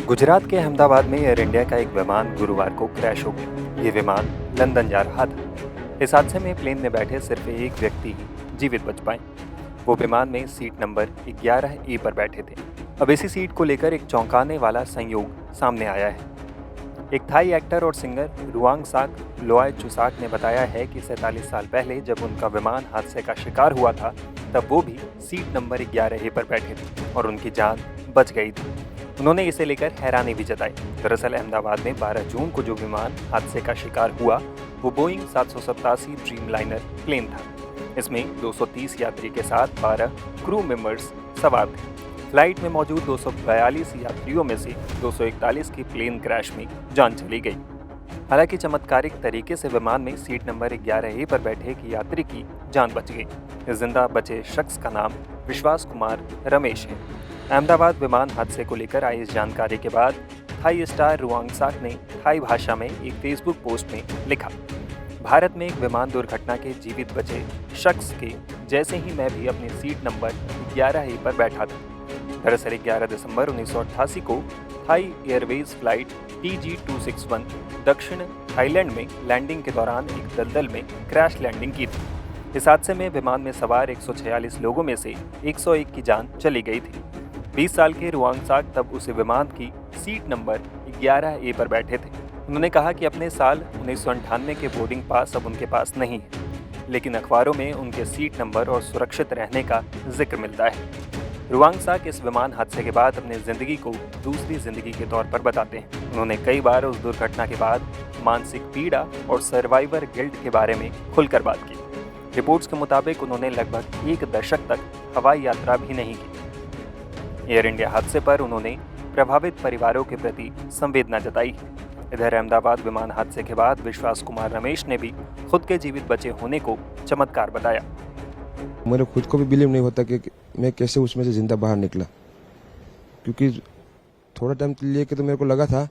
गुजरात के अहमदाबाद में air India का एक विमान गुरुवार को क्रैश हो गया। ये विमान लंदन जा रहा था। इस हादसे में प्लेन में बैठे सिर्फ एक व्यक्ति ही जीवित बच पाए। वो विमान में सीट नंबर 11A पर बैठे थे। अब इसी सीट को लेकर एक चौंकाने वाला संयोग सामने आया है। एक थाई एक्टर और सिंगर रुवांगसाक लोआइचुसाक ने बताया है कि 47 साल पहले जब उनका विमान हादसे का शिकार हुआ था, तब वो भी सीट नंबर 11A पर बैठे थे और उनकी जान बच गई थी। उन्होंने इसे लेकर हैरानी भी जताई। दरअसल अहमदाबाद में 12 जून को जो विमान हादसे का शिकार हुआ वो बोइंग 787 ड्रीमलाइनर प्लेन था। इसमें 230 यात्री के साथ 12 क्रू मेंबर्स सवार थे। फ्लाइट में मौजूद 242 यात्रियों में से 241 की प्लेन क्रैश में जान चली गई। हालांकि चमत्कारिक तरीके से विमान में सीट नंबर 11A पर बैठे एक यात्री की जान बच गई। इस जिंदा बचे शख्स का नाम विश्वास कुमार रमेश है। अहमदाबाद विमान हादसे को लेकर आई इस जानकारी के बाद थाई स्टार रुवांगसाक ने थाई भाषा में एक फेसबुक पोस्ट में लिखा, भारत में एक विमान दुर्घटना के जीवित बचे शख्स के जैसे ही मैं भी अपनी सीट नंबर 11A पर बैठा था। दरअसल 11 दिसंबर 1988 को थाई एयरवेज फ्लाइट TG261 दक्षिण थाईलैंड में लैंडिंग के दौरान एक दलदल में क्रैश लैंडिंग की थी। इस हादसे में विमान में सवार 146 लोगों में से 101 की जान चली गई थी। 20 साल के रुवांगसाक तब उस विमान की सीट नंबर 11A पर बैठे थे। उन्होंने कहा कि अपने साल 1998 के बोर्डिंग पास अब उनके पास नहीं है, लेकिन अखबारों में उनके सीट नंबर और सुरक्षित रहने का जिक्र मिलता है। रुवांगसाक इस विमान हादसे के बाद अपनी जिंदगी को दूसरी जिंदगी के तौर पर बताते हैं। उन्होंने कई बार उस दुर्घटना के बाद मानसिक पीड़ा और सर्वाइवर गिल्ट के बारे में खुलकर बात की। रिपोर्ट्स के मुताबिक उन्होंने लगभग एक दशक तक हवाई यात्रा भी नहीं की। एयर इंडिया हादसे पर उन्होंने प्रभावित परिवारों के प्रति संवेदना जताई। इधर अहमदाबाद विमान हादसे के बाद विश्वास कुमार रमेश ने भी खुद के जीवित बचे होने को चमत्कार बताया। मेरे खुद को भी बिलीव नहीं होता कि मैं कैसे उसमें से जिंदा बाहर निकला, क्योंकि थोड़ा टाइम लिए कि तो मेरे को लगा था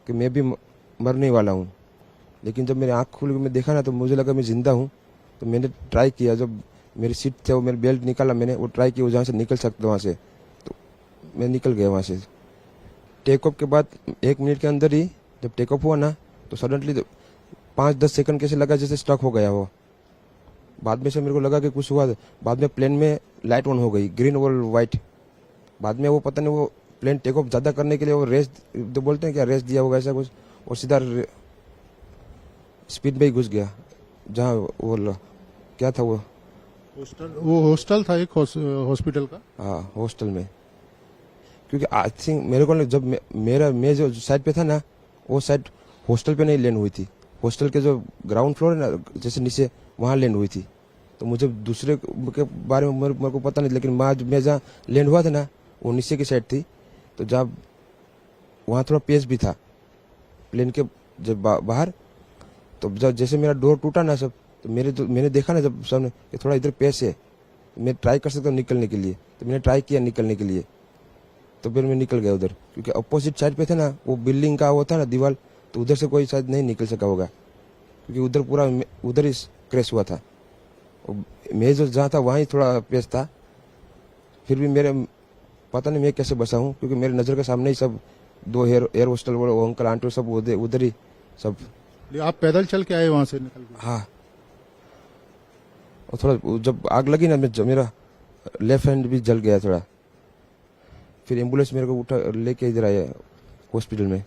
कि मैं भी मरने वाला हूँ, लेकिन जब मेरी आँख खुल के मैं देखा ना तो मुझे लगा मैं जिंदा हूँ। तो मैंने ट्राई किया, जब मेरी सीट थे वो मेरी बेल्ट निकाला, मैंने वो ट्राई किया जहाँ से निकल सकता वहाँ से, तो मैं निकल गया वहाँ से। टेक ऑफ के बाद 1 मिनट के अंदर ही जब टेक ऑफ हुआ ना तो सडनली 5-10 सेकंड कैसे लगा जैसे स्टक हो गया वो। बाद में से मेरे को लगा कि कुछ हुआ। बाद में प्लेन में लाइट ऑन हो गई, ग्रीन और वाइट। बाद में वो पता नहीं वो प्लेन टेक ऑफ ज़्यादा करने के लिए वो रेस जो बोलते हैं क्या, रेस दिया होगा ऐसा कुछ, और सीधा स्पीड में ही घुस गया जहाँ वो क्या था वो हॉस्टल था, एक हॉस्पिटल का। हाँ, हॉस्टल में। क्योंकि आई थिंक मेरे को जब मैं जो साइड पे था ना वो साइड हॉस्टल पे नहीं लैंड हुई थी। हॉस्टल के जो ग्राउंड फ्लोर है ना जैसे नीचे, वहाँ लैंड हुई थी। तो मुझे दूसरे के बारे में मेरे को पता नहीं, लेकिन मैं जहाँ लैंड हुआ था ना वो नीचे की साइड थी। तो जब वहाँ थोड़ा पेस भी था प्लेन के जब बाहर, तो जब जैसे मेरा डोर टूटा ना सब, तो मैंने देखा ना जब सामने कि थोड़ा इधर पेस है, मैं ट्राई कर सकता हूँ निकलने के लिए। तो मैंने ट्राई किया निकलने के लिए, तो फिर मैं निकल गया उधर, क्योंकि अपोजिट साइड पे थे ना वो बिल्डिंग का वो था ना दीवार, तो उधर से कोई शायद नहीं निकल सका होगा, क्योंकि उधर पूरा उधर ही क्रैश हुआ था। मैं जो जहाँ था वहाँ थोड़ा पेस था। फिर भी मेरे पता नहीं मैं कैसे बचा हूँ, क्योंकि मेरे नज़र के सामने ही सब 2 एयर होस्टल वो अंकल आंटी सब उधर ही सब। आप पैदल चल के आए वहाँ से निकल के? हाँ, और थोड़ा जब आग लगी ना मेरा लेफ्ट हैंड भी जल गया थोड़ा। फिर एम्बुलेंस मेरे को उठा लेके इधर आया हॉस्पिटल में।